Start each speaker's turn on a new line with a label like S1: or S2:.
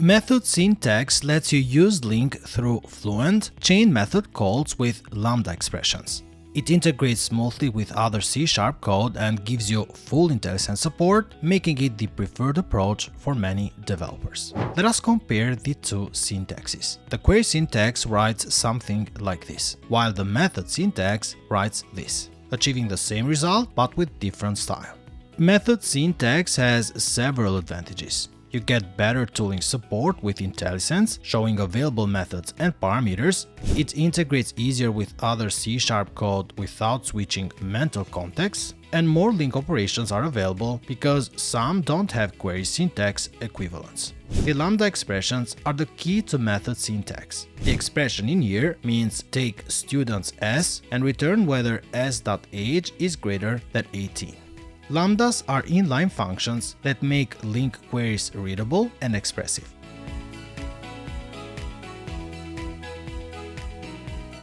S1: Method syntax lets you use LINQ through fluent, chain method calls with Lambda expressions. It integrates smoothly with other C# code and gives you full IntelliSense support, making it the preferred approach for many developers. Let us compare the two syntaxes. The query syntax writes something like this, while the method syntax writes this, achieving the same result but with different style. Method syntax has several advantages. You get better tooling support with IntelliSense, showing available methods and parameters. It integrates easier with other C# code without switching mental contexts, and more LINQ operations are available because some don't have query syntax equivalents. The Lambda expressions are the key to method syntax. The expression in here means take students s and return whether s.age is greater than 18. Lambdas are inline functions that make LINQ queries readable and expressive.